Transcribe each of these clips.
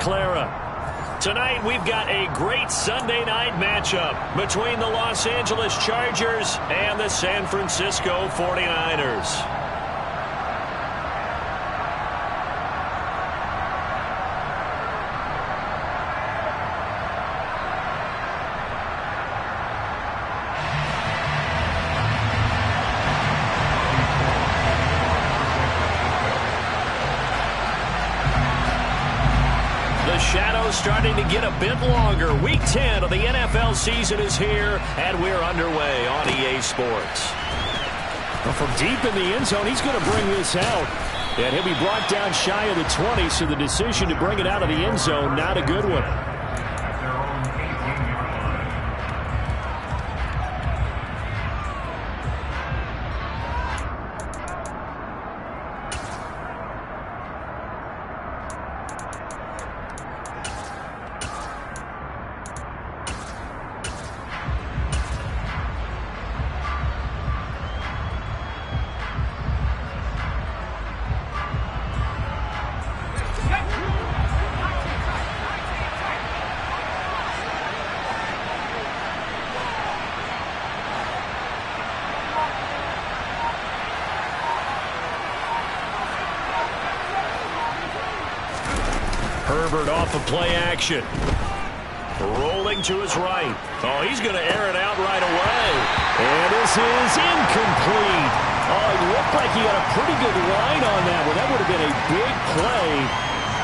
Clara. Tonight, we've got a great Sunday night matchup between the Los Angeles Chargers and the San Francisco 49ers. Shadow's starting to get a bit longer. Week 10 of the NFL season is here, and we're underway on EA Sports. Well, from deep in the end zone, he's going to bring this out. And he'll be brought down shy of the 20, so the decision to bring it out of the end zone, not a good one. Herbert off of play action. Rolling to his right. Oh, he's going to air it out right away. And this is incomplete. Oh, it looked like he had a pretty good line on that one. That would have been a big play,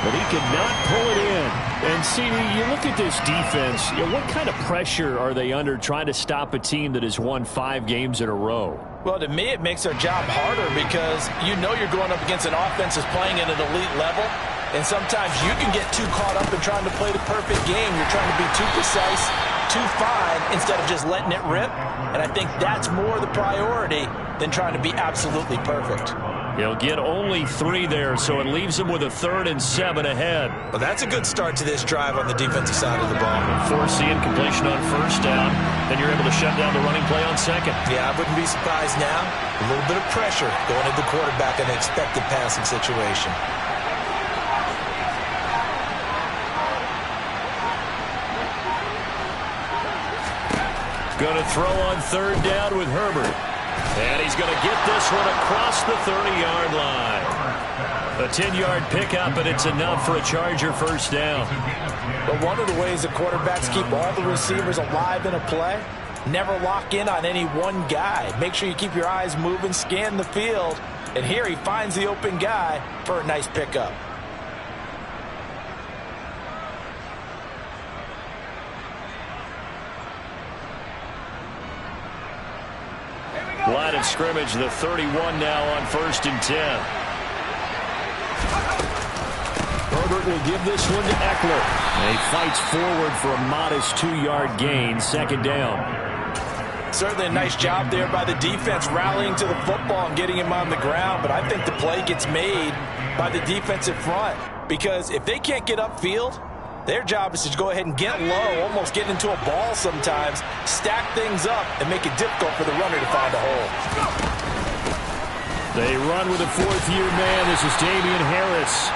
but he could not pull it in. And see, you look at this defense, what kind of pressure are they under trying to stop a team that has won 5 games in a row? Well, to me, it makes their job harder because you know you're going up against an offense that's playing at an elite level. And sometimes you can get too caught up in trying to play the perfect game. You're trying to be too precise, too fine, instead of just letting it rip. And I think that's more the priority than trying to be absolutely perfect. He'll get only 3 there, so it leaves him with a 3rd and 7 ahead. Well, that's a good start to this drive on the defensive side of the ball. Force the incompletion on 1st down. Then you're able to shut down the running play on 2nd. Yeah, I wouldn't be surprised now. A little bit of pressure going at the quarterback in an expected passing situation. Going to throw on 3rd down with Herbert. And he's going to get this one across the 30-yard line. A 10-yard pickup, and it's enough for a Charger 1st down. But one of the ways the quarterbacks keep all the receivers alive in a play, never lock in on any one guy. Make sure you keep your eyes moving, scan the field. And here he finds the open guy for a nice pickup. Line of scrimmage, the 31 now on 1st and 10. Herbert will give this one to Eckler. And he fights forward for a modest 2-yard gain, 2nd down. Certainly a nice job there by the defense rallying to the football and getting him on the ground. But I think the play gets made by the defensive front. Because if they can't get upfield, their job is to go ahead and get low, almost get into a ball sometimes, stack things up, and make it difficult for the runner to find a hole. They run with a 4th-year man. This is Damian Harris.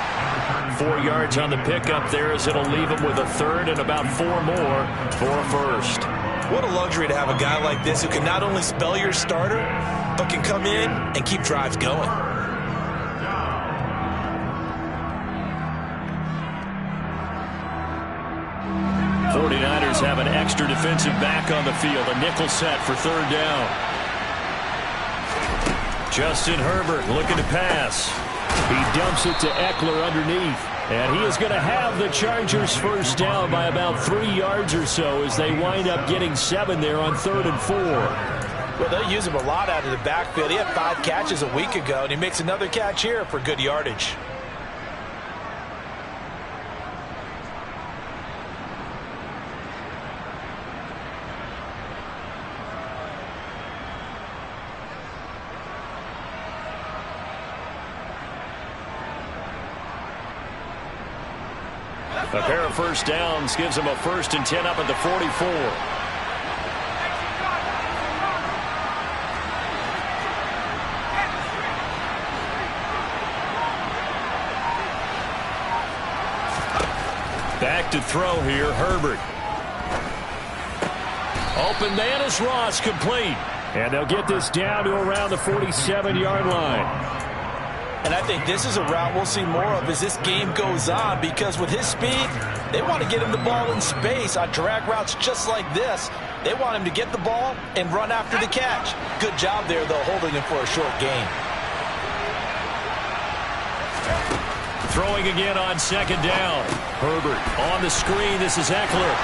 4 yards on the pickup there as it'll leave him with a 3rd and about 4 more for a 1st. What a luxury to have a guy like this who can not only spell your starter, but can come in and keep drives going. 49ers have an extra defensive back on the field. A nickel set for 3rd down. Justin Herbert looking to pass. He dumps it to Eckler underneath. And he is going to have the Chargers 1st down by about 3 yards or so as they wind up getting 7 there on 3rd and 4. Well, they'll use him a lot out of the backfield. He had 5 catches a week ago, and he makes another catch here for good yardage. A pair of 1st downs gives him a 1st and 10 up at the 44. Back to throw here, Herbert. Open man is Ross, complete. And they'll get this down to around the 47-yard line. And I think this is a route we'll see more of as this game goes on, because with his speed, they want to get him the ball in space on drag routes just like this. They want him to get the ball and run after the catch. Good job there, though, holding him for a short gain. Throwing again on second down. Herbert on the screen. This is Eckler.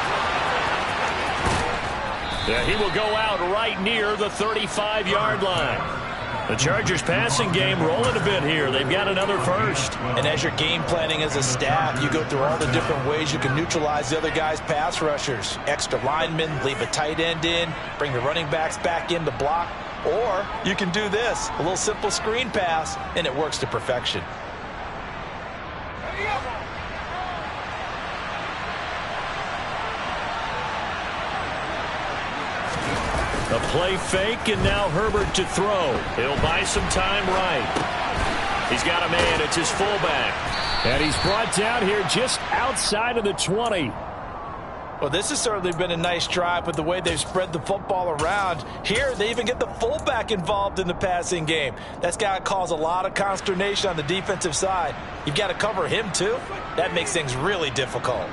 Yeah, he will go out right near the 35-yard line. The Chargers passing game rolling a bit here. They've got another first. And as you're game planning as a staff, you go through all the different ways you can neutralize the other guy's pass rushers. Extra linemen, leave a tight end in, bring the running backs back in to block. Or you can do this, a little simple screen pass, and it works to perfection. A play fake, and now Herbert to throw. He'll buy some time right. He's got a man. It's his fullback. And he's brought down here just outside of the 20. Well, this has certainly been a nice drive with the way they've spread the football around. Here, they even get the fullback involved in the passing game. That's got to cause a lot of consternation on the defensive side. You've got to cover him, too. That makes things really difficult.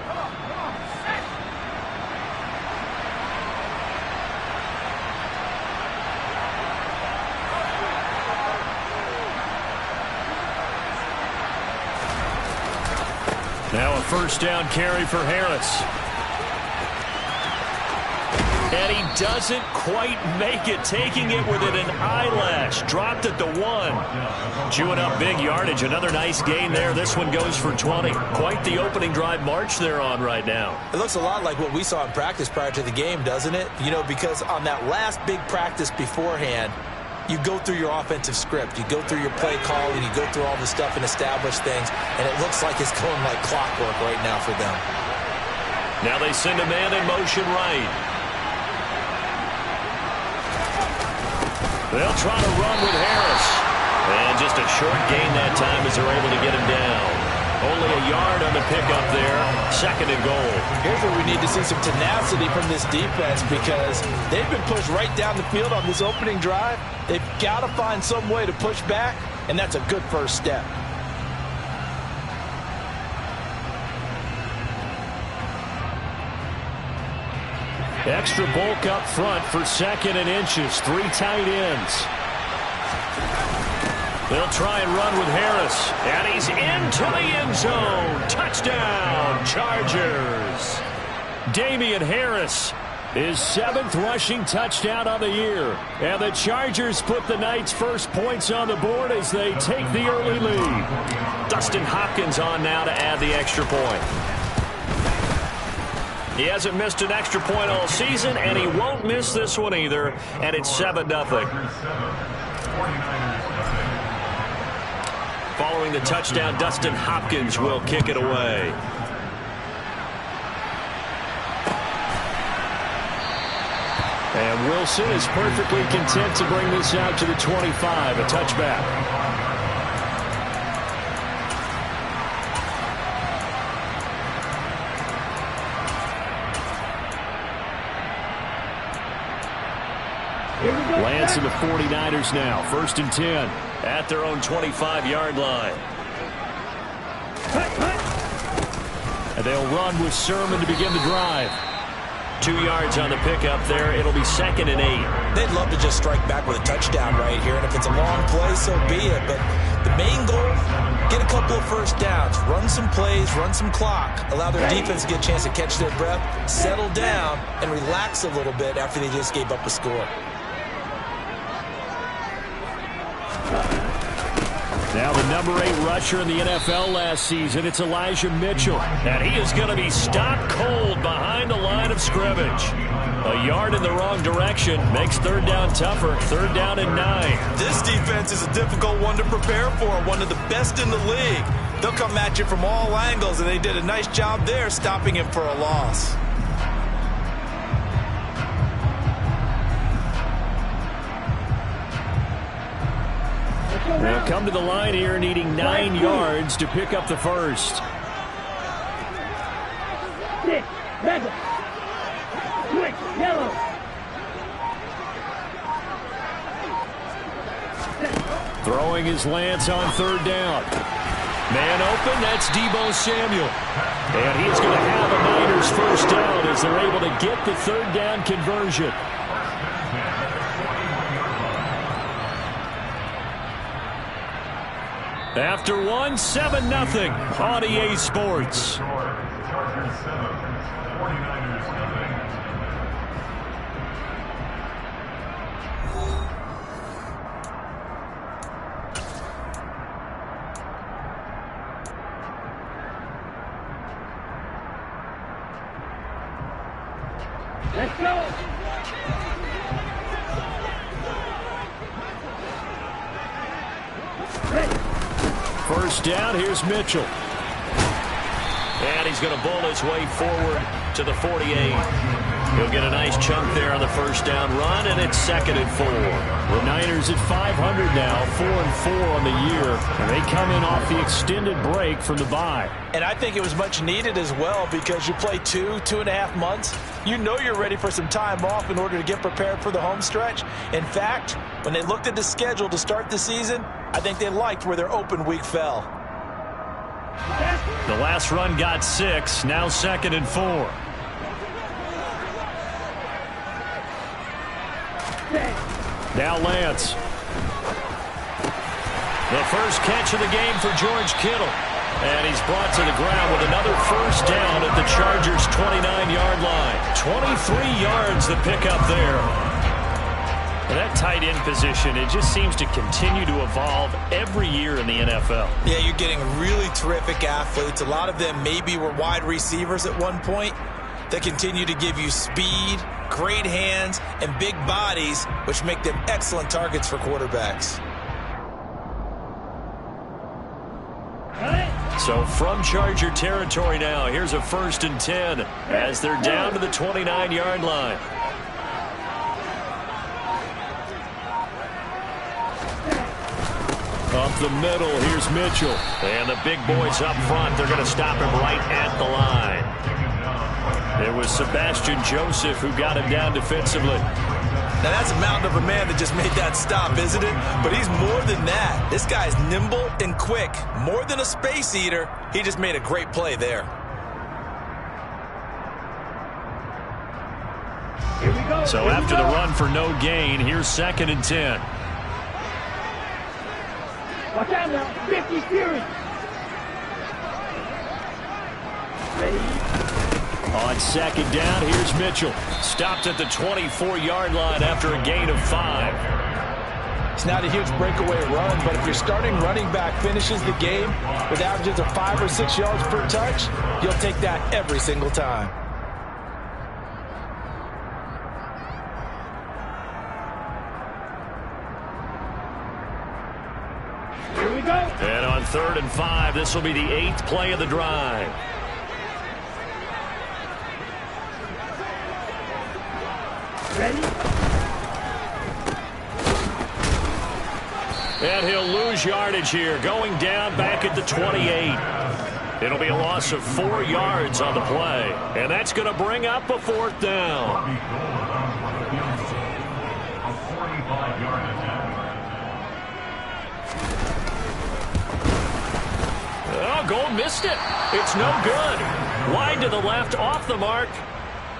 Now a first down carry for Harris. And he doesn't quite make it, taking it within an eyelash. Dropped at the 1. Chewing up big yardage. Another nice gain there. This one goes for 20. Quite the opening drive march they're on right now. It looks a lot like what we saw in practice prior to the game, doesn't it? You know, because on that last big practice beforehand, you go through your offensive script. You go through your play call, and you go through all the stuff and establish things. And it looks like it's going like clockwork right now for them. Now they send a man in motion right. They'll try to run with Harris. And just a short gain that time as they're able to get him down. Only a yard on the pickup there. Second and goal. Here's where we need to see some tenacity from this defense, because they've been pushed right down the field on this opening drive. They've got to find some way to push back, and that's a good first step. Extra bulk up front for second and inches. 3 tight ends. They'll try and run with Harris. And he's into the end zone. Touchdown, Chargers. Damian Harris, his 7th rushing touchdown of the year. And the Chargers put the night's first points on the board as they take the early lead. Dustin Hopkins on now to add the extra point. He hasn't missed an extra point all season, and he won't miss this one either. And it's 7-0. Following the touchdown, Dustin Hopkins will kick it away. And Wilson is perfectly content to bring this out to the 25, a touchback. Lance and the 49ers now, 1st and 10. At their own 25-yard line. And they'll run with Sermon to begin the drive. 2 yards on the pickup there. It'll be 2nd and 8. They'd love to just strike back with a touchdown right here, and if it's a long play, so be it. But the main goal, get a couple of first downs, run some plays, run some clock, allow their defense to get a chance to catch their breath, settle down, and relax a little bit after they just gave up a score. Now the number 8 rusher in the NFL last season, it's Elijah Mitchell. And he is going to be stopped cold behind the line of scrimmage. A yard in the wrong direction makes 3rd down tougher. 3rd down and 9. This defense is a difficult one to prepare for, one of the best in the league. They'll come at you from all angles, and they did a nice job there stopping him for a loss. They'll come to the line here needing 9 yards to pick up the first. 6, red. Switch, yellow. Throwing his Lance on third down. Man open, that's Deebo Samuel. And he's going to have a Niners first down as they're able to get the third down conversion. After one, 7-0 on EA Sports. Chargers 7, 49ers nothing. Let's go. First down, here's Mitchell. And he's going to bull his way forward to the 48. He'll get a nice chunk there on the first down run, and it's 2nd and 4. The Niners at 500 now, 4-4 on the year. And they come in off the extended break from the bye. And I think it was much needed as well because you play 2.5 months. You know you're ready for some time off in order to get prepared for the home stretch. In fact, when they looked at the schedule to start the season, I think they liked where their open week fell. The last run got 6, now 2nd and 4. Now Lance. The first catch of the game for George Kittle. And he's brought to the ground with another first down at the Chargers' 29-yard line. 23 yards the pickup there. And that tight end position, it just seems to continue to evolve every year in the NFL. Yeah, you're getting really terrific athletes. A lot of them maybe were wide receivers at one point. They continue to give you speed, great hands, and big bodies, which make them excellent targets for quarterbacks. So from Charger territory now, here's a 1st and 10 as they're down to the 29-yard line. Up the middle, here's Mitchell. And the big boys up front, they're going to stop him right at the line. There was Sebastian Joseph who got him down defensively. Now, that's a mountain of a man that just made that stop, isn't it? But he's more than that. This guy's nimble and quick. More than a space eater, he just made a great play there. Here we go. So after the run for no gain, here's 2nd and 10. Watch out now. 50 series. Ready? On 2nd down, here's Mitchell. Stopped at the 24-yard line after a gain of 5. It's not a huge breakaway run, but if your starting running back finishes the game with averages of 5 or 6 yards per touch, you'll take that every single time. Here we go. And on 3rd and 5, this will be the 8th play of the drive. Ready? And he'll lose yardage here, going down back at the 28. It'll be a loss of 4 yards on the play. And that's going to bring up a 4th down. Oh, Gold missed it. It's no good. Wide to the left, off the mark.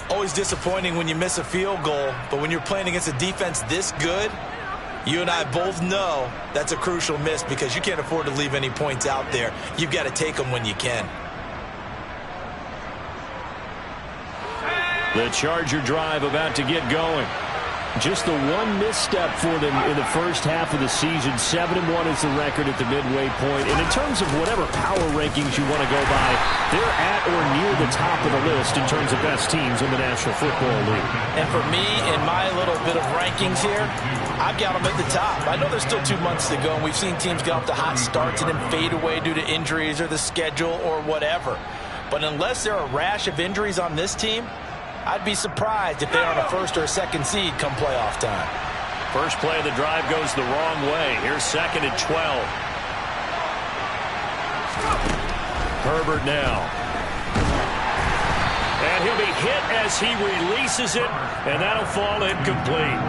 Always disappointing when you miss a field goal, but when you're playing against a defense this good, you and I both know that's a crucial miss because you can't afford to leave any points out there. You've got to take them when you can. The Charger drive about to get going. Just the one misstep for them in the first half of the season. 7-1 is the record at the midway point. And in terms of whatever power rankings you want to go by, they're at or near the top of the list in terms of best teams in the National Football League. And for me, in my little bit of rankings here, I've got them at the top. I know there's still 2 months to go, and we've seen teams get off to hot starts and then fade away due to injuries or the schedule or whatever. But unless there are a rash of injuries on this team, I'd be surprised if they are on a 1st or a 2nd seed come playoff time. First play of the drive goes the wrong way. Here's 2nd and 12. Herbert now. be hit as he releases it, and that'll fall incomplete.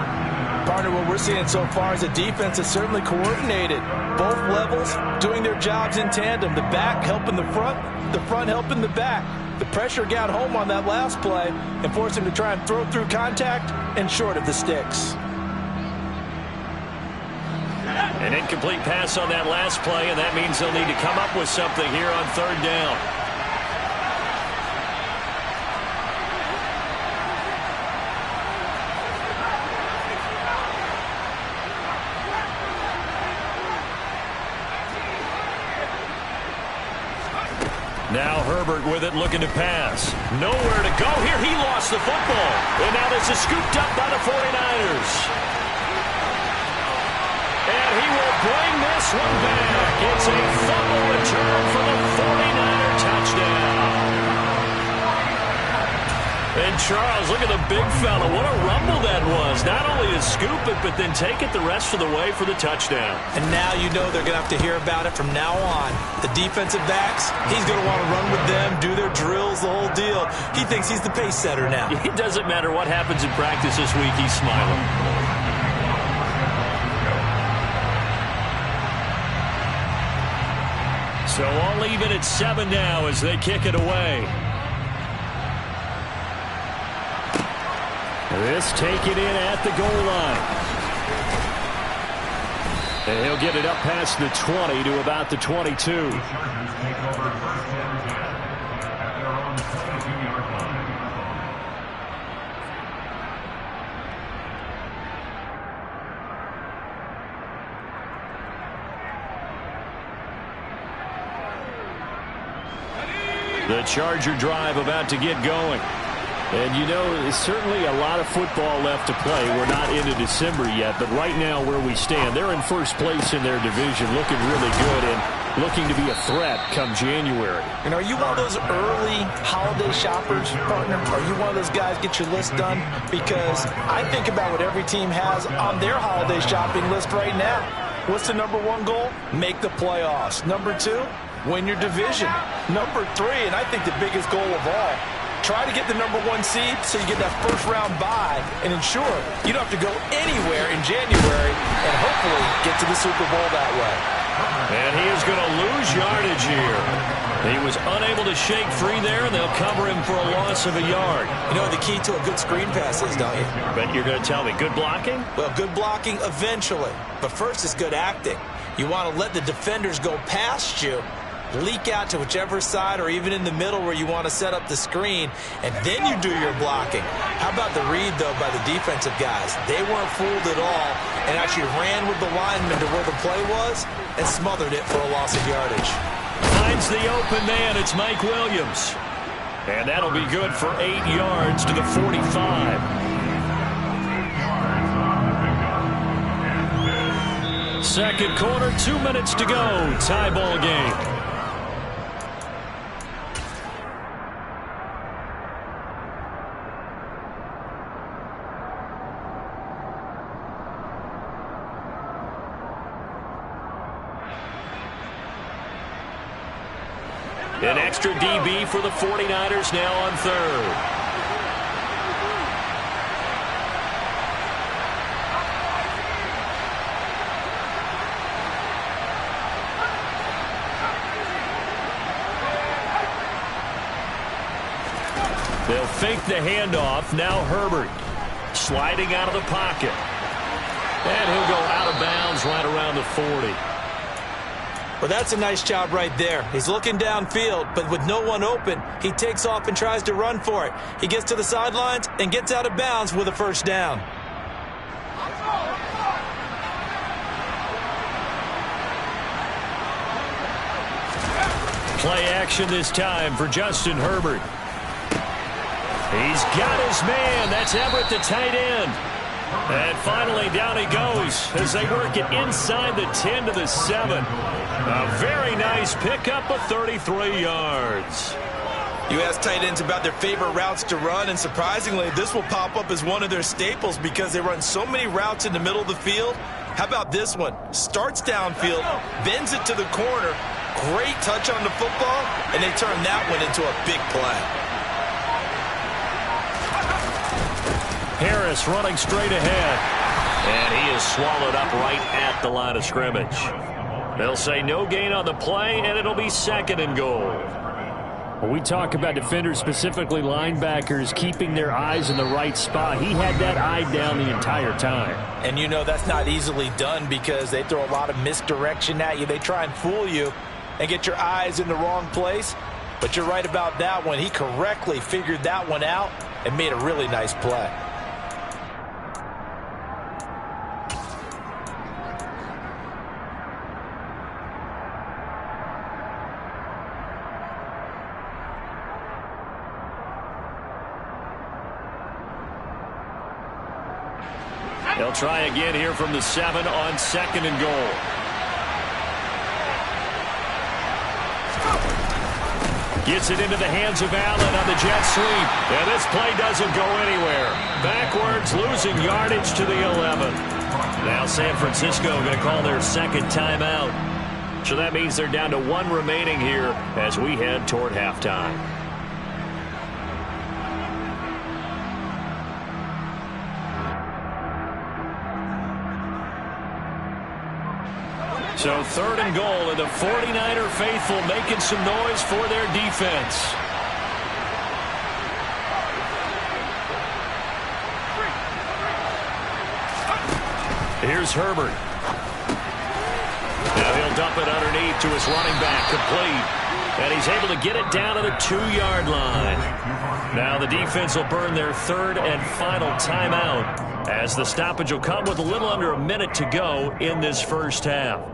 Partner, what we're seeing so far is a defense that's certainly coordinated. Both levels doing their jobs in tandem. The back helping the front helping the back. The pressure got home on that last play and forced him to try and throw through contact and short of the sticks. An incomplete pass on that last play, and that means they'll need to come up with something here on third down. Now Herbert with it, looking to pass. Nowhere to go here. He lost the football. And now this is scooped up by the 49ers. And he will bring this one back. It's a fumble return for the 49er touchdown. And Charles, look at the big fella. What a rumble that was. Not only to scoop it, but then take it the rest of the way for the touchdown. And now you know they're going to have to hear about it from now on. The defensive backs, he's going to want to run with them, do their drills, the whole deal. He thinks he's the pace setter now. It doesn't matter what happens in practice this week. He's smiling. So all even at 7 now as they kick it away. This taken in at the goal line. And he'll get it up past the 20 to about the 22. The Chargers take over first and 10 at their own 22-yard line. The Charger drive about to get going. And, you know, there's certainly a lot of football left to play. We're not into December yet, but right now where we stand, they're in first place in their division, looking really good and looking to be a threat come January. And are you one of those early holiday shoppers, partner? Are you one of those guys get your list done? Because I think about what every team has on their holiday shopping list right now. What's the number one goal? Make the playoffs. Number two, win your division. Number three, and I think the biggest goal of all, try to get the number one seed so you get that first round bye and ensure you don't have to go anywhere in January and hopefully get to the Super Bowl that way. And he is going to lose yardage here. He was unable to shake free there, and they'll cover him for a loss of a yard. You know what the key to a good screen pass is, don't you? But you're going to tell me, good blocking? Well, good blocking eventually. But first is good acting. You want to let the defenders go past you, leak out to whichever side or even in the middle where you want to set up the screen, and then you do your blocking. How about the read, though, by the defensive guys? They weren't fooled at all and actually ran with the lineman to where the play was and smothered it for a loss of yardage. Finds the open man. It's Mike Williams. And that'll be good for 8 yards to the 45. Second quarter, 2 minutes to go. Tie ball game. An extra DB for the 49ers now on third. They'll fake the handoff. Now Herbert sliding out of the pocket. And he'll go out of bounds right around the 40. Well, that's a nice job right there. He's looking downfield, but with no one open, he takes off and tries to run for it. He gets to the sidelines and gets out of bounds with a first down. Play action this time for Justin Herbert. He's got his man. That's Everett, the tight end. And finally, down he goes as they work it inside the 10 to the 7. A very nice pickup of 33 yards. You ask tight ends about their favorite routes to run, and surprisingly, this will pop up as one of their staples because they run so many routes in the middle of the field. How about this one? Starts downfield, bends it to the corner, great touch on the football, and they turn that one into a big play. Harris running straight ahead. And he is swallowed up right at the line of scrimmage. They'll say no gain on the play, and it'll be 2nd and goal. When we talk about defenders, specifically linebackers, keeping their eyes in the right spot, he had that eye down the entire time. And you know that's not easily done because they throw a lot of misdirection at you. They try and fool you and get your eyes in the wrong place. But you're right about that one. He correctly figured that one out and made a really nice play. They'll try again here from the 7 on 2nd and goal. Gets it into the hands of Allen on the jet sweep. And this play doesn't go anywhere. Backwards, losing yardage to the 11. Now San Francisco going to call their 2nd timeout. So that means they're down to 1 remaining here as we head toward halftime. So 3rd and goal, and the 49er faithful making some noise for their defense. Here's Herbert. Now he'll dump it underneath to his running back, complete. And he's able to get it down to the 2-yard line. Now the defense will burn their 3rd and final timeout as the stoppage will come with a little under a minute to go in this first half.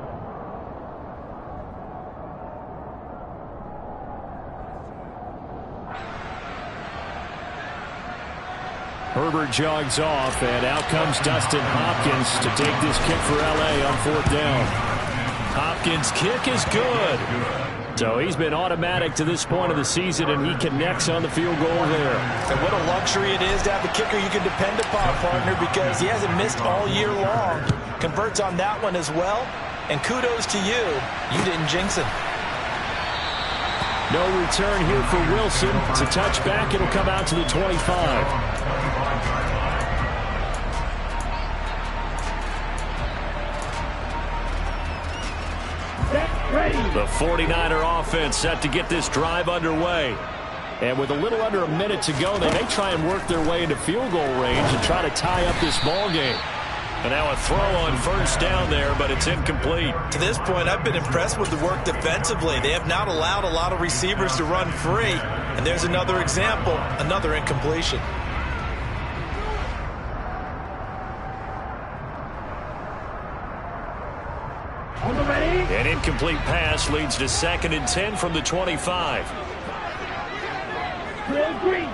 Herbert jogs off, and out comes Dustin Hopkins to take this kick for L.A. on 4th down. Hopkins' kick is good. So he's been automatic to this point of the season, and he connects on the field goal there. And what a luxury it is to have a kicker you can depend upon, partner, because he hasn't missed all year long. Converts on that one as well. And kudos to you. You didn't jinx it. No return here for Wilson. It's a touchback. It'll come out to the 25. The 49er offense set to get this drive underway. And with a little under a minute to go, they may try and work their way into field goal range and try to tie up this ball game. And now a throw on 1st down there, but it's incomplete. To this point, I've been impressed with the work defensively. They have not allowed a lot of receivers to run free. And there's another example, another incompletion. An incomplete pass leads to 2nd and 10 from the 25. Green.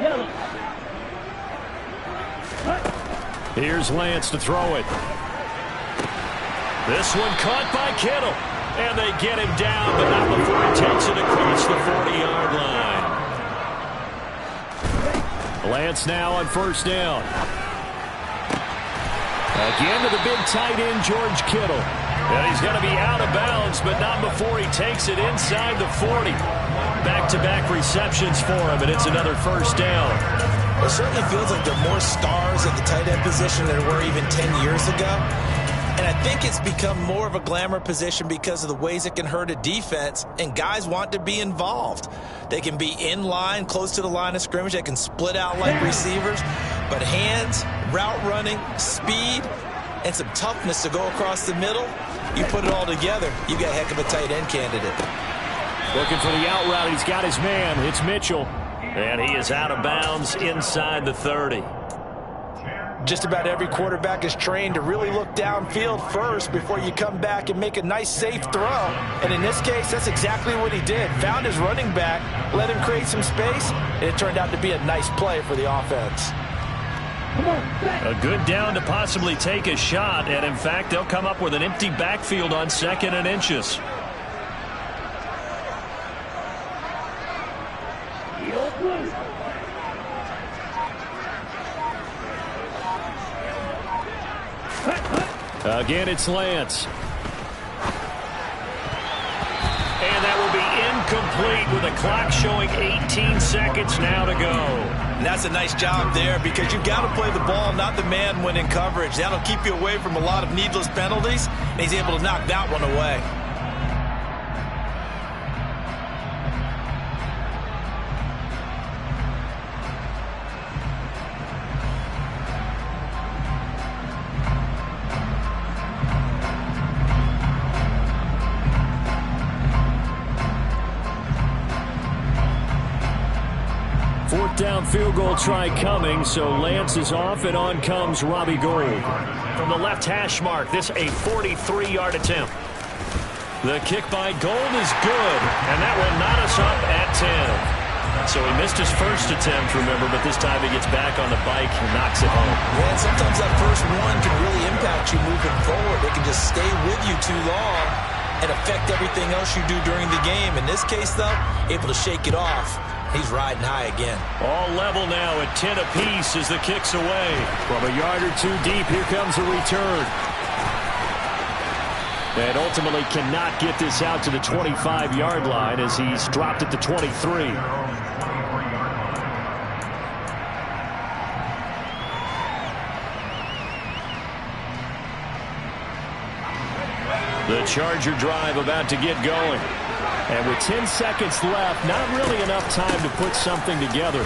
Yellow. Here's Lance to throw it. This one caught by Kittle. And they get him down, but not before he takes it across the 40-yard line. Lance now on 1st down. Again to the big tight end, George Kittle. And he's going to be out of bounds, but not before he takes it inside the 40. Back-to-back receptions for him, and it's another 1st down. It certainly feels like there are more stars at the tight end position than there were even 10 years ago. And I think it's become more of a glamour position because of the ways it can hurt a defense, and guys want to be involved. They can be in line, close to the line of scrimmage. They can split out like receivers. But hands, route running, speed, and some toughness to go across the middle, you put it all together, you got a heck of a tight end candidate. Looking for the out route. He's got his man. It's Mitchell. And he is out of bounds inside the 30. Just about every quarterback is trained to really look downfield first before you come back and make a nice, safe throw. And in this case, that's exactly what he did. Found his running back, let him create some space, and it turned out to be a nice play for the offense. A good down to possibly take a shot, and in fact, they'll come up with an empty backfield on 2nd and inches. Again, it's Lance. And that will be incomplete with the clock showing 18 seconds now to go. And that's a nice job there because you've got to play the ball, not the man when in coverage. That'll keep you away from a lot of needless penalties, and he's able to knock that one away. Fourth down field goal try coming, so Lance is off, and on comes Robbie Gould. From the left hash mark, this a 43-yard attempt. The kick by Gould is good, and that will knot us up at 10. So he missed his first attempt, remember, but this time he gets back on the bike and knocks it home. Yeah, and sometimes that first one can really impact you moving forward. It can just stay with you too long and affect everything else you do during the game. In this case, though, able to shake it off. He's riding high again. All level now at 10 apiece as the kick's away. From a yard or two deep, here comes a return. And ultimately cannot get this out to the 25-yard line as he's dropped at the 23. The Charger drive about to get going. And with 10 seconds left, not really enough time to put something together.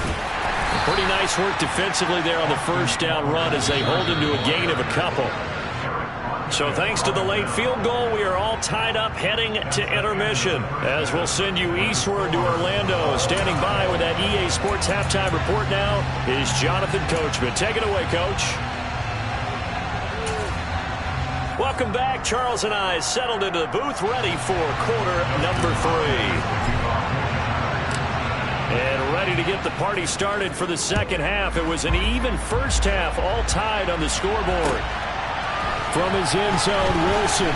Pretty nice work defensively there on the first down run as they hold him to a gain of a couple. So thanks to the late field goal, we are all tied up heading to intermission. As we'll send you eastward to Orlando. Standing by with that EA Sports halftime report now is Jonathan Coachman. Take it away, Coach. Welcome back. Charles and I settled into the booth ready for quarter number 3. And ready to get the party started for the second half. It was an even first half, all tied on the scoreboard. From his end zone, Wilson.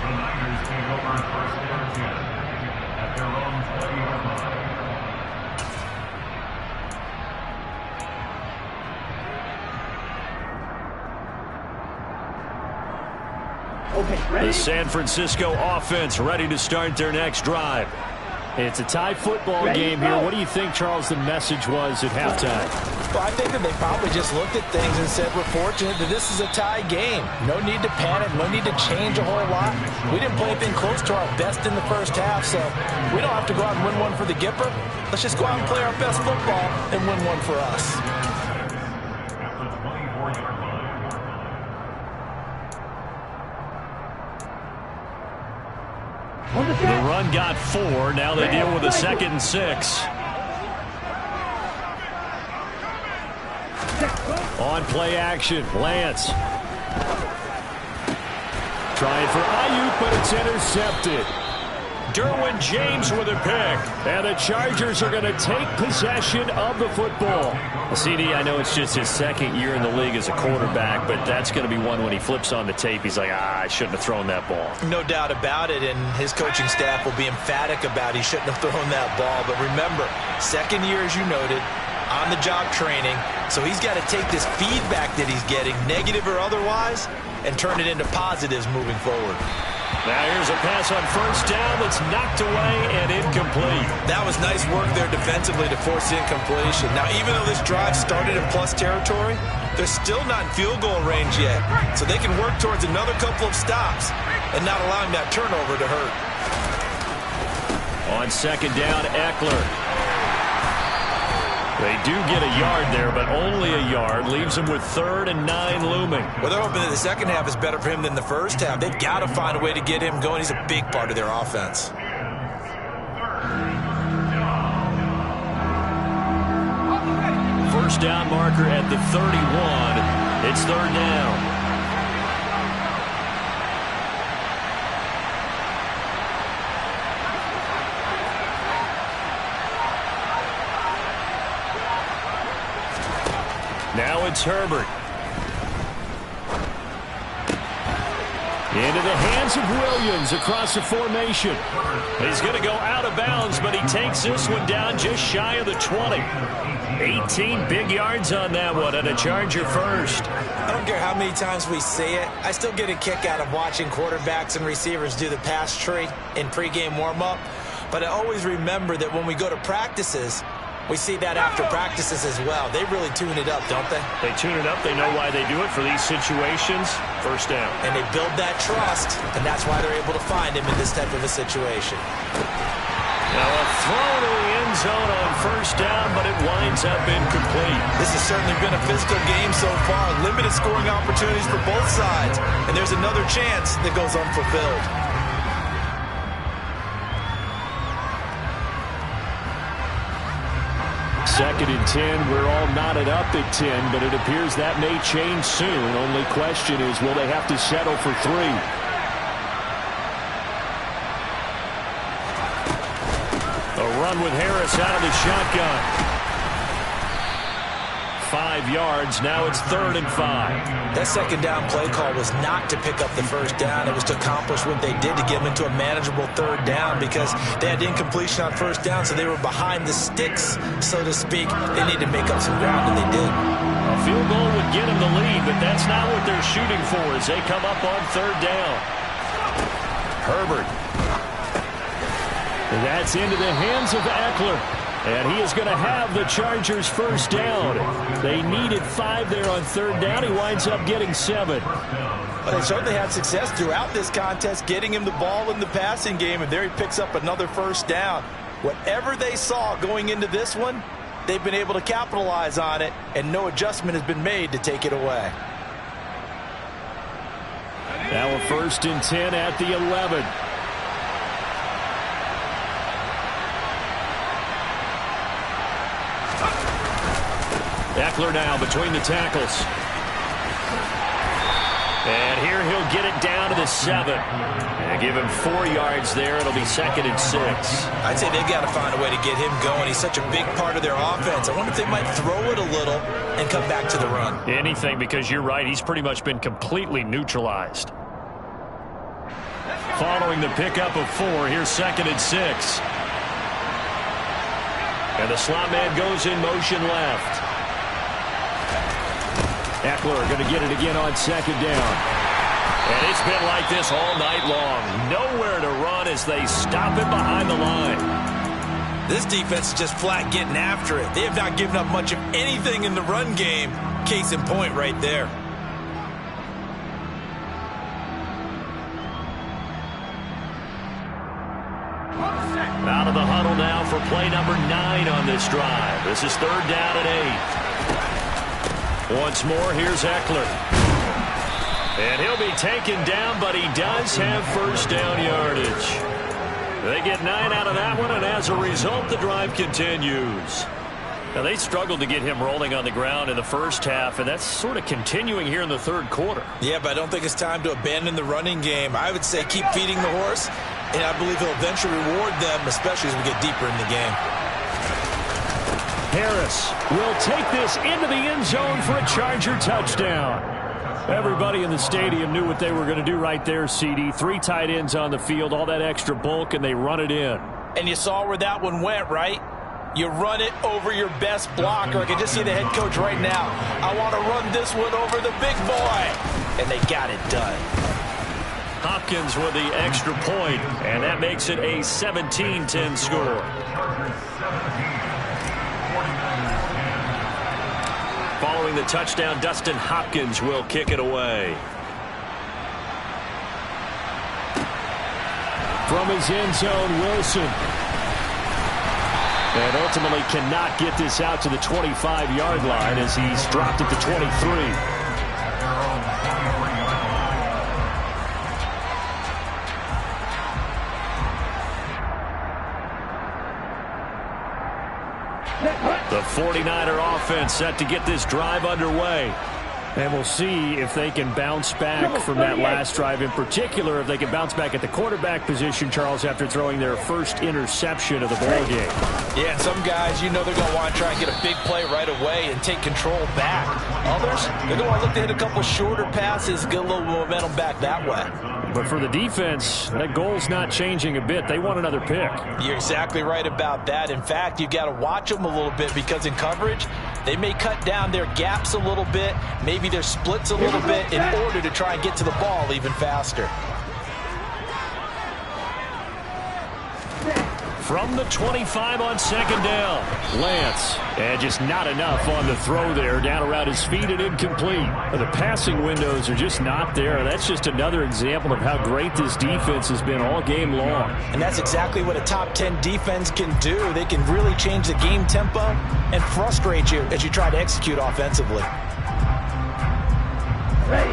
The Niners take over first down 10 at their own 20-yard line. The San Francisco offense ready to start their next drive. It's a tie football game here. What do you think, Charles, the message was at halftime? Well, I think that they probably just looked at things and said, we're fortunate that this is a tie game. No need to panic, no need to change a whole lot. We didn't play anything close to our best in the first half, so we don't have to go out and win one for the Gipper. Let's just go out and play our best football and win one for us. At the 24-yard line. The run got 4. Now they deal with a 2nd and 6. On play action, Lance. Trying for Ayuk, but it's intercepted. Derwin James with a pick. And the Chargers are going to take possession of the football. CD, I know it's just his second year in the league as a quarterback, but that's going to be one when he flips on the tape, he's like, I shouldn't have thrown that ball. No doubt about it, and his coaching staff will be emphatic about he shouldn't have thrown that ball. But remember, second year, as you noted, on-the-job training, so he's got to take this feedback that he's getting, negative or otherwise, and turn it into positives moving forward. Now here's a pass on first down that's knocked away and incomplete. That was nice work there defensively to force the incompletion. Now, even though this drive started in plus territory, they're still not in field goal range yet. So they can work towards another couple of stops and not allowing that turnover to hurt. On second down, Eckler. They do get a yard there, but only a yard. Leaves them with 3rd and 9 looming. Well, they're hoping that the second half is better for him than the first half. They've got to find a way to get him going. He's a big part of their offense. First down marker at the 31. It's 3rd down. Now it's Herbert. Into the hands of Williams across the formation. He's going to go out of bounds, but he takes this one down just shy of the 20. 18 big yards on that one, and a Charger first. I don't care how many times we see it. I still get a kick out of watching quarterbacks and receivers do the pass tree in pregame warm-up. But I always remember that when we go to practices, we see that after practices as well. They really tune it up, don't they? They tune it up. They know why they do it for these situations. First down. And they build that trust, and that's why they're able to find him in this type of a situation. Now a throw to the end zone on first down, but it winds up incomplete. This has certainly been a physical game so far. Limited scoring opportunities for both sides. And there's another chance that goes unfulfilled. Second and 10. We're all knotted up at 10, but it appears that may change soon. Only question is, will they have to settle for 3? A run with Harris out of the shotgun. 5 yards. Now it's 3rd and 5. That second down play call was not to pick up the first down. It was to accomplish what they did to get them into a manageable 3rd down because they had incompletion on first down, so they were behind the sticks, so to speak. They needed to make up some ground, and they did. A field goal would get them the lead, but that's not what they're shooting for as they come up on 3rd down. Herbert. That's into the hands of Eckler. And he is going to have the Chargers first down. They needed 5 there on 3rd down. He winds up getting 7. Well, they certainly had success throughout this contest, getting him the ball in the passing game, and there he picks up another first down. Whatever they saw going into this one, they've been able to capitalize on it, and no adjustment has been made to take it away. Now a 1st and 10 at the 11. Eckler now between the tackles. And here he'll get it down to the 7. And give him 4 yards there. It'll be 2nd and 6. I'd say they've got to find a way to get him going. He's such a big part of their offense. I wonder if they might throw it a little and come back to the run. Anything, because you're right. He's pretty much been completely neutralized. Following the pickup of 4, here's 2nd and 6. And the slot man goes in motion left. Eckler going to get it again on 2nd down. And it's been like this all night long. Nowhere to run as they stop him behind the line. This defense is just flat getting after it. They have not given up much of anything in the run game. Case in point right there. Out of the huddle now for play number 9 on this drive. This is 3rd down and 8. Once more, here's Eckler. And he'll be taken down, but he does have first down yardage. They get 9 out of that one, and as a result, the drive continues. Now, they struggled to get him rolling on the ground in the first half, and that's sort of continuing here in the 3rd quarter. Yeah, but I don't think it's time to abandon the running game. I would say keep feeding the horse, and I believe he'll eventually reward them, especially as we get deeper in the game. Harris will take this into the end zone for a Charger touchdown. Everybody in the stadium knew what they were going to do right there, CD. 3 tight ends on the field, all that extra bulk, and they run it in. And you saw where that one went, right? You run it over your best blocker. I can just see the head coach right now. I want to run this one over the big boy. And they got it done. Hopkins with the extra point, and that makes it a 17-10 score. Following the touchdown, Dustin Hopkins will kick it away. From his end zone, Wilson. And ultimately cannot get this out to the 25-yard line as he's dropped at the 23. The 49er offense set to get this drive underway. And we'll see if they can bounce back from that last drive, in particular if they can bounce back at the quarterback position, Charles, after throwing their first interception of the ball game. Yeah, and some guys, you know they're going to want to try and get a big play right away and take control back. Others, they're going to want to look to hit a couple shorter passes, get a little momentum back that way. But for the defense, that goal's not changing a bit. They want another pick. You're exactly right about that. In fact, you've got to watch them a little bit because in coverage, they may cut down their gaps a little bit, maybe their splits a little bit in order to try and get to the ball even faster. From the 25 on second down, Lance. And just not enough on the throw there. Down around his feet and incomplete. The passing windows are just not there. That's just another example of how great this defense has been all game long. And that's exactly what a top 10 defense can do. They can really change the game tempo and frustrate you as you try to execute offensively.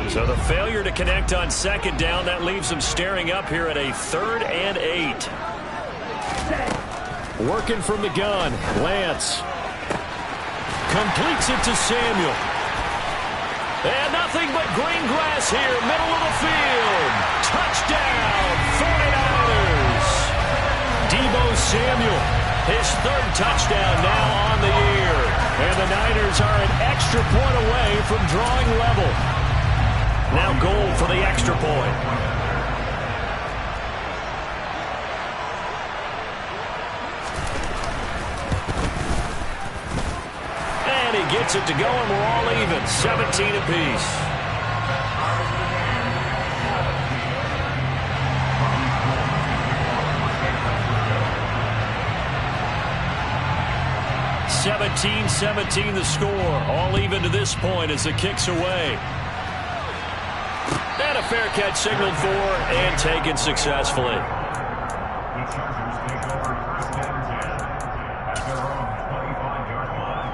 So the failure to connect on second down, that leaves them staring up here at a 3rd and 8. Working from the gun, Lance. Completes it to Samuel. And nothing but green grass here, middle of the field. Touchdown, 49ers. Deebo Samuel, his 3rd touchdown now on the year. And the Niners are an extra point away from drawing level. Now goal for the extra point. He gets it to go, and we're all even, 17 apiece. (17-17) the score. All even to this point as the kick's away. And a fair catch signaled for and taken successfully. The Chargers take over 1st and 10 at their own 25-yard line.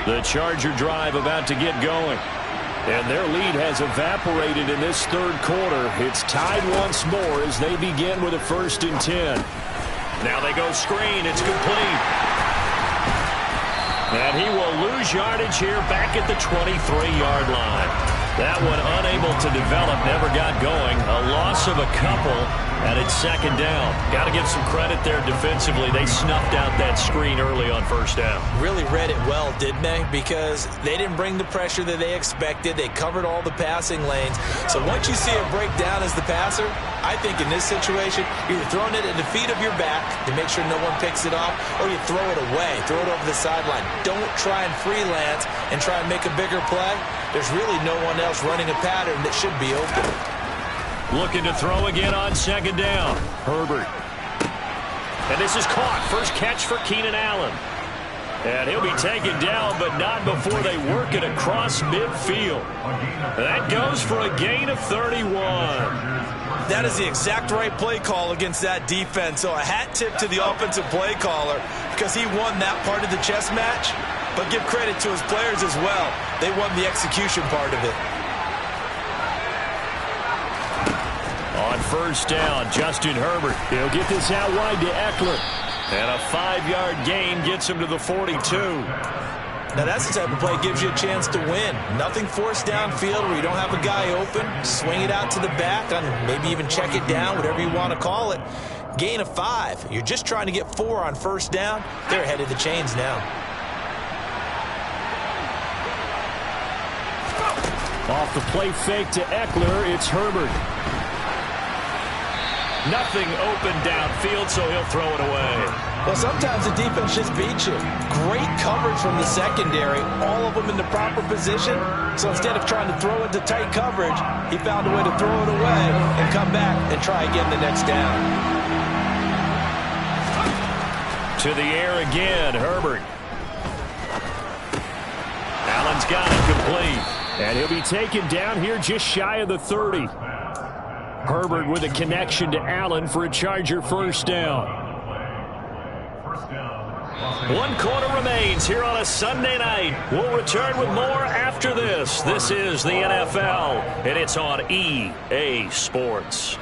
The Charger drive about to get going. And their lead has evaporated in this 3rd quarter. It's tied once more as they begin with a 1st and 10. Now they go screen. It's complete. And he will lose yardage here back at the 23-yard line. That one unable to develop, never got going. A loss of a couple, and it's 2nd down. Got to give some credit there defensively. They snuffed out that screen early on 1st down. Really read it well, didn't they? Because they didn't bring the pressure that they expected. They covered all the passing lanes. So once you see it break down as the passer, I think in this situation, you're throwing it at the feet of your back to make sure no one picks it off, or you throw it away, throw it over the sideline. Don't try and freelance and try and make a bigger play. There's really no one else running a pattern that should be open. Looking to throw again on 2nd down. Herbert. And this is caught. First catch for Keenan Allen. And he'll be taken down, but not before they work it across midfield. That goes for a gain of 31. That is the exact right play call against that defense. So a hat tip to the offensive play caller because he won that part of the chess match. But give credit to his players as well. They won the execution part of it. On 1st down, Justin Herbert. He'll get this out wide to Eckler. And a 5-yard gain gets him to the 42. Now that's the type of play that gives you a chance to win. Nothing forced downfield where you don't have a guy open. Swing it out to the back, and maybe even check it down, whatever you want to call it. Gain of 5. You're just trying to get 4 on 1st down. They're ahead of the chains now. Off the play fake to Eckler, it's Herbert. Nothing open downfield, so he'll throw it away. Well, sometimes the defense just beats you. Great coverage from the secondary, all of them in the proper position. So instead of trying to throw into tight coverage, he found a way to throw it away and come back and try again the next down. To the air again, Herbert. Allen's got it complete. And he'll be taken down here just shy of the 30. Herbert with a connection to Allen for a Charger 1st down. 1 quarter remains here on a Sunday night. We'll return with more after this. This is the NFL, and it's on EA Sports.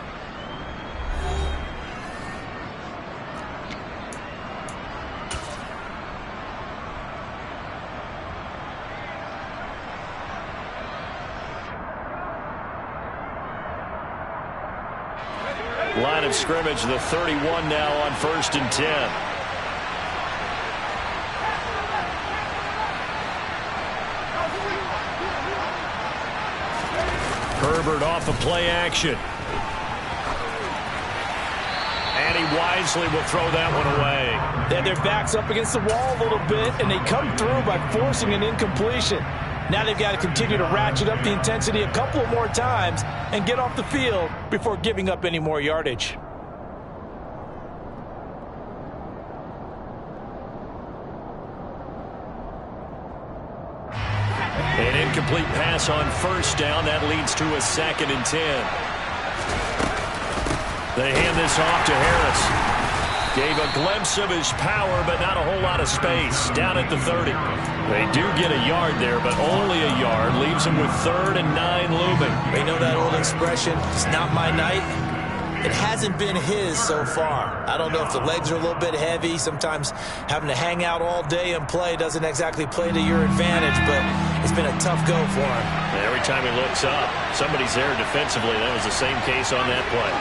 line of scrimmage. The 31 now on 1st and 10. Herbert off of play action. And he wisely will throw that one away. They had their backs up against the wall a little bit, and they come through by forcing an incompletion. Now they've got to continue to ratchet up the intensity a couple of more times and get off the field before giving up any more yardage. An incomplete pass on 1st down. That leads to a 2nd and 10. They hand this off to Harris. Gave a glimpse of his power, but not a whole lot of space. Down at the 30. They do get a yard there, but only a yard. Leaves them with 3rd and 9 looming. They know that old expression, it's not my night. It hasn't been his so far. I don't know if the legs are a little bit heavy. Sometimes having to hang out all day and play doesn't exactly play to your advantage, but it's been a tough go for him. Every time he looks up, somebody's there defensively. That was the same case on that play.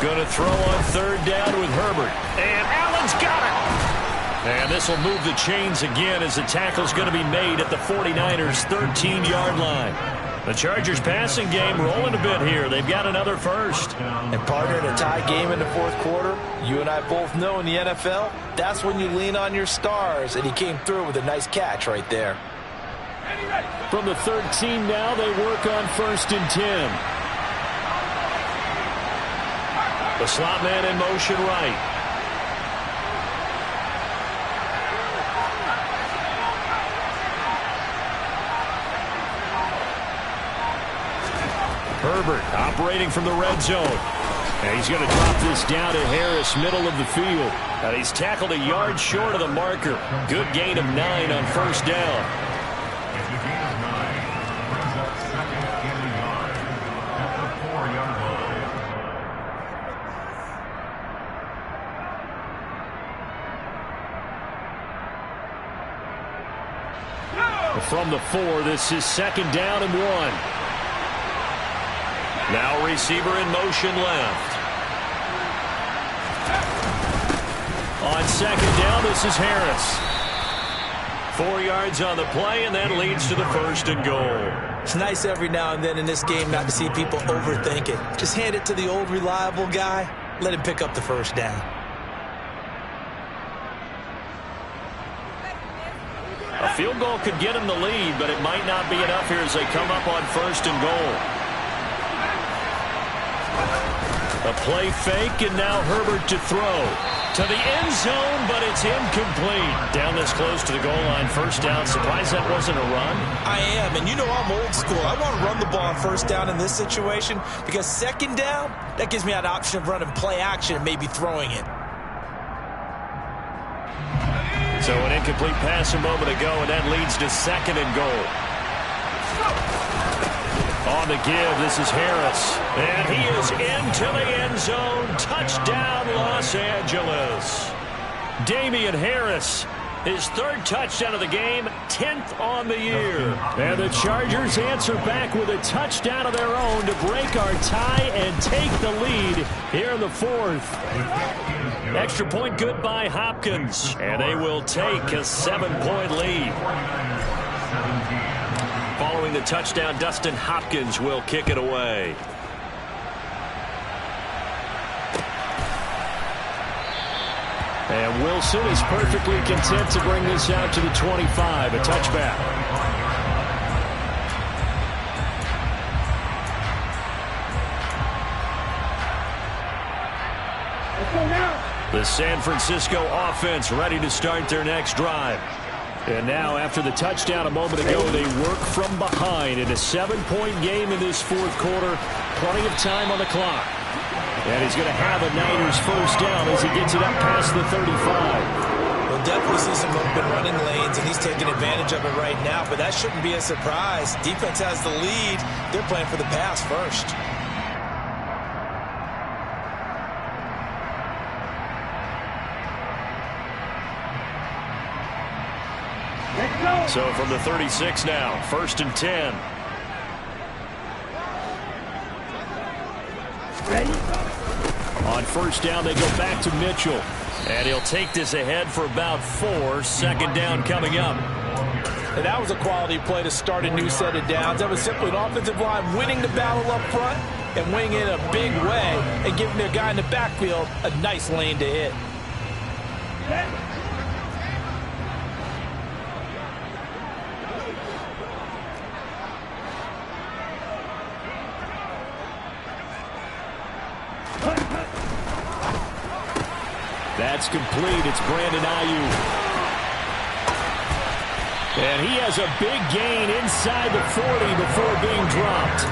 Going to throw on 3rd down with Herbert. And Allen's got it. And this will move the chains again as the tackle's going to be made at the 49ers' 13-yard line. The Chargers passing game rolling a bit here. They've got another first. And partner, in a tie game in the 4th quarter, you and I both know in the NFL, that's when you lean on your stars. And he came through with a nice catch right there. From the 13 now, they work on 1st and 10. The slot man in motion right. Herbert operating from the red zone. And he's going to drop this down to Harris, middle of the field. And he's tackled a yard short of the marker. Good gain of 9 on 1st down. It's a gain of 9. Brings up 2nd and a yard at the 4-yard line. From the 4, this is 2nd down and 1. Now receiver in motion left. On 2nd down, this is Harris. 4 yards on the play, and that leads to the 1st and goal. It's nice every now and then in this game not to see people overthink it. Just hand it to the old reliable guy. Let him pick up the 1st down. A field goal could get him the lead, but it might not be enough here as they come up on 1st and goal. A play fake, and now Herbert to throw. To the end zone, but it's incomplete. Down this close to the goal line, 1st down. Surprised that wasn't a run? I am, and you know I'm old school. I want to run the ball on 1st down in this situation because 2nd down, that gives me an option of running play action and maybe throwing it. So an incomplete pass a moment ago, and that leads to 2nd and goal. On the give, this is Harris. And he is into the end zone. Touchdown, Los Angeles. Damian Harris, his 3rd touchdown of the game, 10th on the year. And the Chargers answer back with a touchdown of their own to break our tie and take the lead here in the 4th. Extra point good by Hopkins. And they will take a 7-point lead. Following the touchdown, Dustin Hopkins will kick it away. And Wilson is perfectly content to bring this out to the 25, a touchback. The San Francisco offense ready to start their next drive. And now, after the touchdown a moment ago, they work from behind in a 7-point game in this 4th quarter. Plenty of time on the clock. And he's going to have a Niners 1st down as he gets it up past the 35. We'll definitely see some open running lanes, and he's taking advantage of it right now, but that shouldn't be a surprise. Defense has the lead. They're playing for the pass first. So from the 36 now, 1st and 10. On first down, they go back to Mitchell. And he'll take this ahead for about 4. Second down coming up. And that was a quality play to start a new set of downs. That was simply an offensive line winning the battle up front and winning it in a big way and giving their guy in the backfield a nice lane to hit. That's complete. It's Brandon Ayuk. And he has a big gain inside the 40 before being dropped.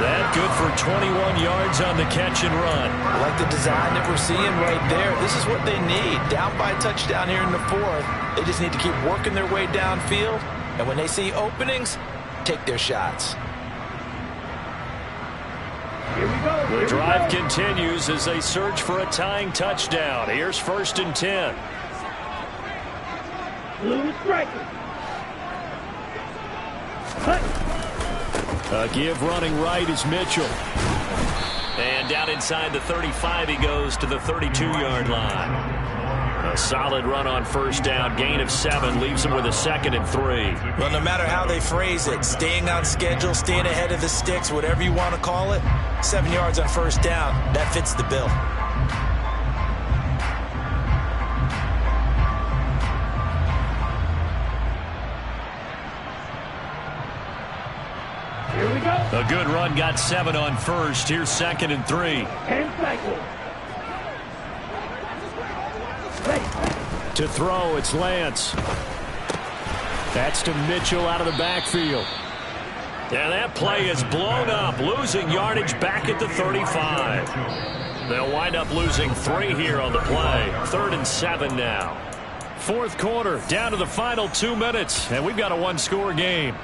That good for 21 yards on the catch and run. I like the design that we're seeing right there. This is what they need. Down by a touchdown here in the 4th. They just need to keep working their way downfield. And when they see openings, take their shots. The drive continues as they search for a tying touchdown. Here's 1st and 10. Blue striker. A give running right is Mitchell. And down inside the 35 he goes to the 32-yard line. A solid run on first down. Gain of 7 leaves him with a 2nd and 3. Well, no matter how they phrase it, staying on schedule, staying ahead of the sticks, whatever you want to call it, 7 yards on first down, that fits the bill. Here we go. A good run got 7 on first. Here's 2nd and 3. And cycle. To throw, it's Lance. That's to Mitchell out of the backfield. Yeah, that play is blown up, losing yardage back at the 35. They'll wind up losing 3 here on the play. 3rd and 7 now. 4th quarter, down to the final 2 minutes, and we've got a 1-score game.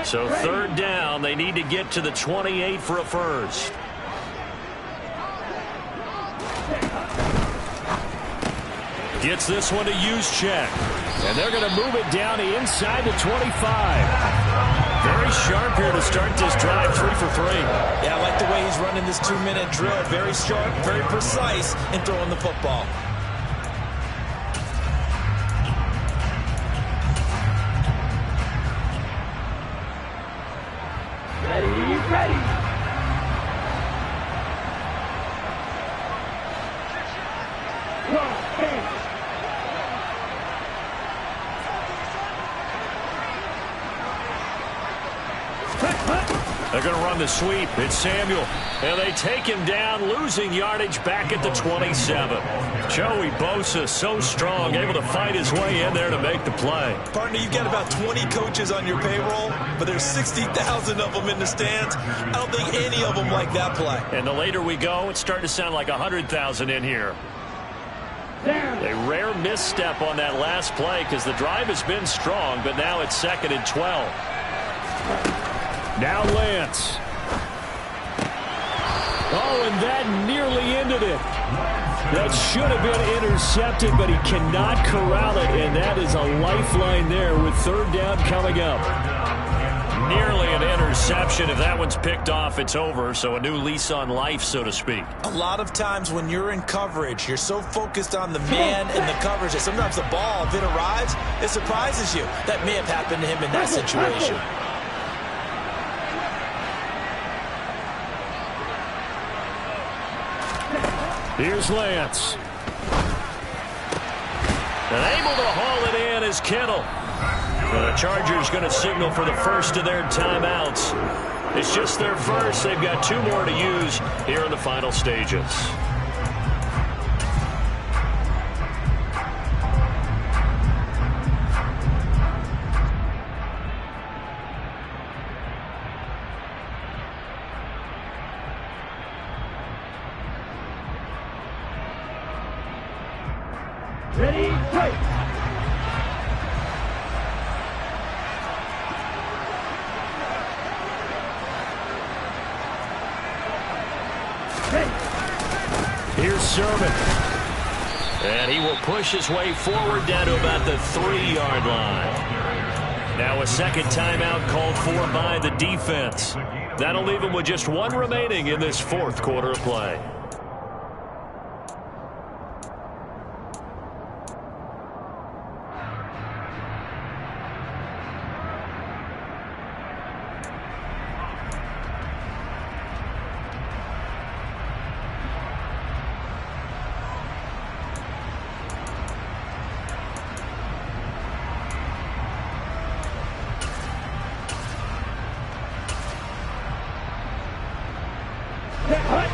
So 3rd down, they need to get to the 28 for a first. Gets this one to Juszczyk. And they're going to move it down to inside the 25. Very sharp here to start this drive, 3 for 3. Yeah, I like the way he's running this 2-minute drill. Very sharp, very precise in throwing the football. Ready. They're going to run the sweep. It's Samuel. And they take him down, losing yardage back at the 27. Joey Bosa, so strong, able to fight his way in there to make the play. Partner, you've got about 20 coaches on your payroll, but there's 60,000 of them in the stands. I don't think any of them like that play. And the later we go, it's starting to sound like 100,000 in here. A rare misstep on that last play because the drive has been strong, but now it's 2nd and 12. Now Lance. Oh, and that nearly ended it. That should have been intercepted, but he cannot corral it, and that is a lifeline there with 3rd down coming up. Nearly an interception. If that one's picked off, it's over, so a new lease on life, so to speak. A lot of times when you're in coverage, you're so focused on the man and the coverage that sometimes the ball, if it arrives, it surprises you. That may have happened to him in that situation. Here's Lance. And able to haul it in is Kittle. And the Chargers going to signal for the first of their timeouts. It's just their first. They've got 2 more to use here in the final stages. Ready, fight! Here's Sermon. And he will push his way forward down to about the 3-yard line. Now a second timeout called for by the defense. That'll leave him with just one remaining in this fourth quarter of play.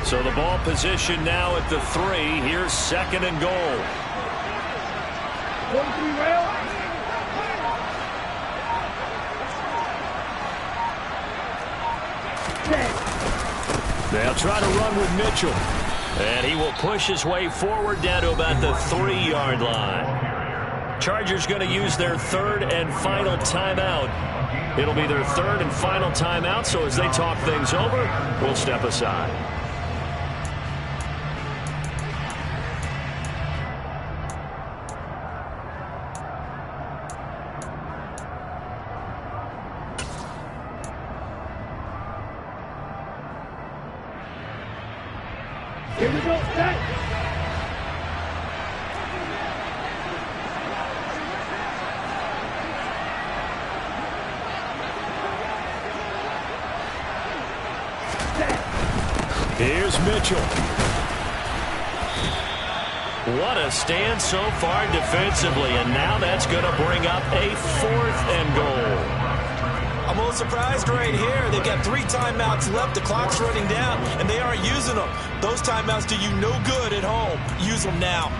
So the ball position now at the 3. Here's second and goal. 43 rail. They'll try to run with Mitchell. And he will push his way forward down to about the 3-yard line. Chargers going to use their third and final timeout. It'll be their third and final timeout, so as they talk things over, we'll step aside. Here we go, set. Here's Mitchell. What a stand so far defensively, and now that's going to bring up a 4th and goal. I'm a little surprised right here. They've got 3 timeouts left. The clock's running down, and they aren't using them. Those timeouts do you no good at home. Use them now.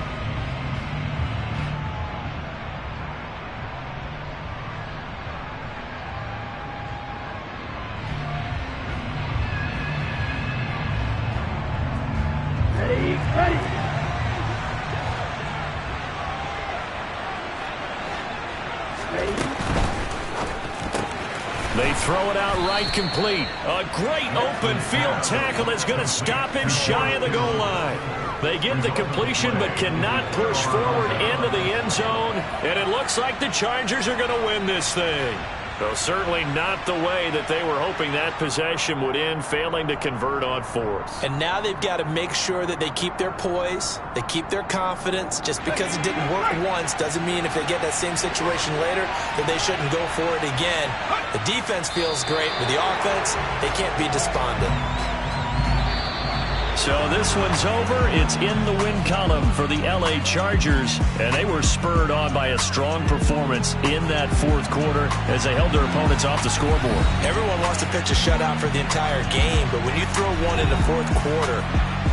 Ready, ready. They throw it out right complete. A great open field tackle that's going to stop him shy of the goal line. They get the completion but cannot push forward into the end zone. And it looks like the Chargers are going to win this thing. Though certainly not the way that they were hoping that possession would end, failing to convert on 4th. And now they've got to make sure that they keep their poise, they keep their confidence. Just because it didn't work once doesn't mean if they get that same situation later that they shouldn't go for it again. The defense feels great, but the offense, they can't be despondent. So this one's over. It's in the win column for the LA Chargers, and they were spurred on by a strong performance in that fourth quarter as they held their opponents off the scoreboard. Everyone wants to pitch a shutout for the entire game, but when you throw one in the fourth quarter,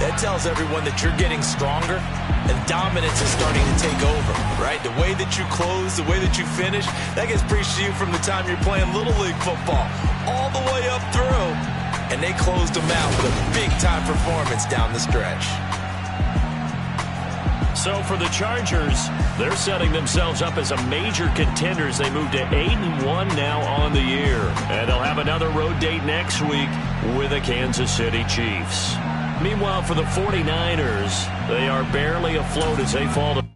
that tells everyone that you're getting stronger and dominance is starting to take over, right? The way that you close, the way that you finish, that gets preached to you from the time you're playing Little League football all the way up through. And they closed them out with a big-time performance down the stretch. So for the Chargers, they're setting themselves up as a major contender as they move to 8-1 now on the year. And they'll have another road date next week with the Kansas City Chiefs. Meanwhile, for the 49ers, they are barely afloat as they fall to